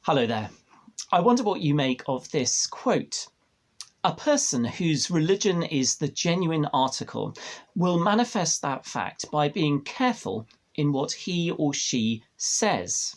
Hello there. I wonder what you make of this quote. A person whose religion is the genuine article will manifest that fact by being careful in what he or she says.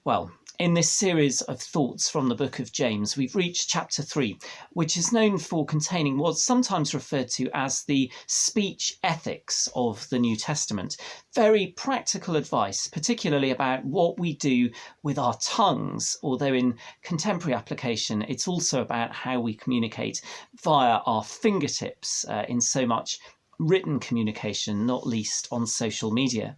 Well, in this series of thoughts from the book of James, we've reached chapter 3, which is known for containing what's sometimes referred to as the speech ethics of the New Testament. Very practical advice, particularly about what we do with our tongues, although in contemporary application, it's also about how we communicate via our fingertips in so much written communication, not least on social media.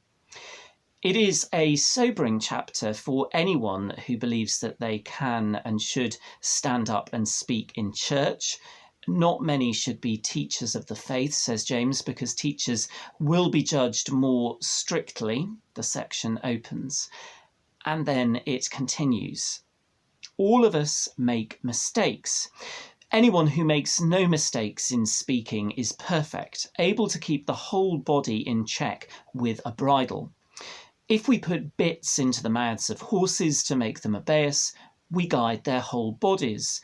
It is a sobering chapter for anyone who believes that they can and should stand up and speak in church. Not many should be teachers of the faith, says James, because teachers will be judged more strictly. The section opens. And then it continues. All of us make mistakes. Anyone who makes no mistakes in speaking is perfect, able to keep the whole body in check with a bridle. If we put bits into the mouths of horses to make them obey us, we guide their whole bodies.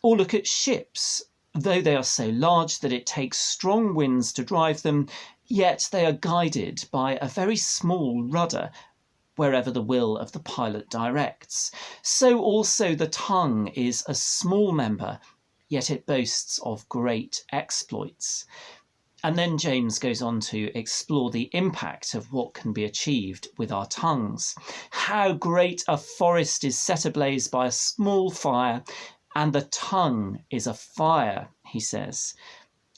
Or look at ships. Though they are so large that it takes strong winds to drive them, yet they are guided by a very small rudder wherever the will of the pilot directs. So also the tongue is a small member, yet it boasts of great exploits. And then James goes on to explore the impact of what can be achieved with our tongues. How great a forest is set ablaze by a small fire, and the tongue is a fire, he says.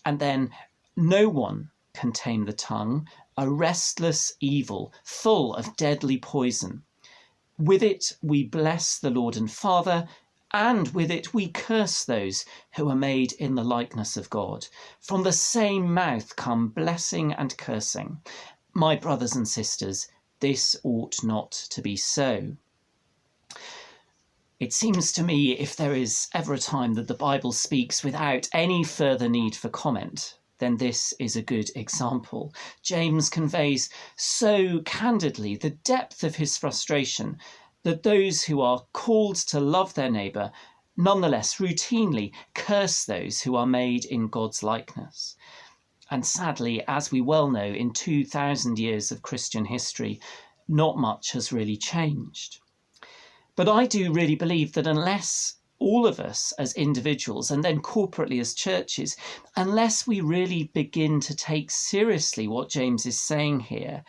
And then no one can tame the tongue, a restless evil, full of deadly poison. With it we bless the Lord and Father, and with it we curse those who are made in the likeness of God. From the same mouth come blessing and cursing. My brothers and sisters, this ought not to be so. It seems to me, if there is ever a time that the Bible speaks without any further need for comment, then this is a good example. James conveys so candidly the depth of his frustration that those who are called to love their neighbour nonetheless routinely curse those who are made in God's likeness. And sadly, as we well know, in 2,000 years of Christian history, not much has really changed. But I do really believe that unless all of us as individuals and then corporately as churches, unless we really begin to take seriously what James is saying here,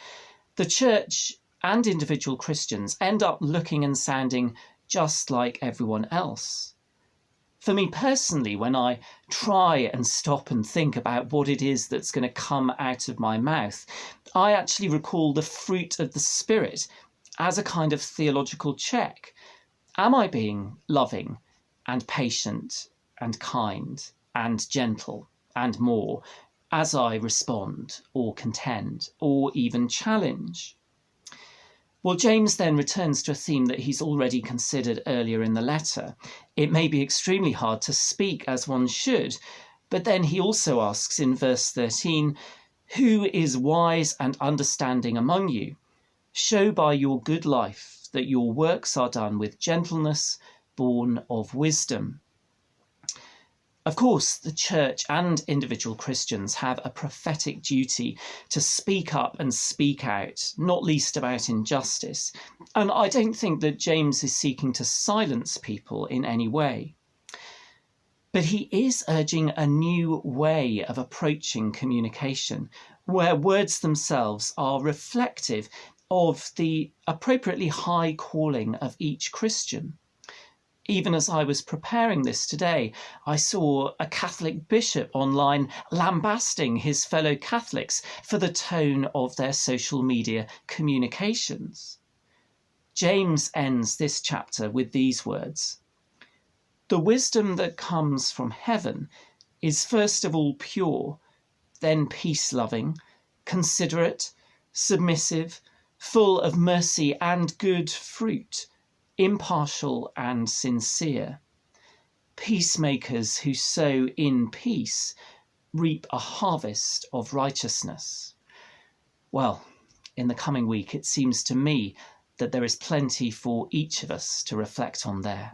the church and individual Christians end up looking and sounding just like everyone else. For me personally, when I try and stop and think about what it is that's going to come out of my mouth, I actually recall the fruit of the Spirit as a kind of theological check. Am I being loving and patient and kind and gentle and more as I respond or contend or even challenge? Well, James then returns to a theme that he's already considered earlier in the letter. It may be extremely hard to speak as one should, but then he also asks in verse 13, "Who is wise and understanding among you? Show by your good life that your works are done with gentleness, born of wisdom." Of course, the church and individual Christians have a prophetic duty to speak up and speak out, not least about injustice. And I don't think that James is seeking to silence people in any way. But he is urging a new way of approaching communication, where words themselves are reflective of the appropriately high calling of each Christian. Even as I was preparing this today, I saw a Catholic bishop online lambasting his fellow Catholics for the tone of their social media communications. James ends this chapter with these words: "The wisdom that comes from heaven is first of all pure, then peace-loving, considerate, submissive, full of mercy and good fruit, impartial and sincere. Peacemakers who sow in peace reap a harvest of righteousness." Well, in the coming week, it seems to me that there is plenty for each of us to reflect on there.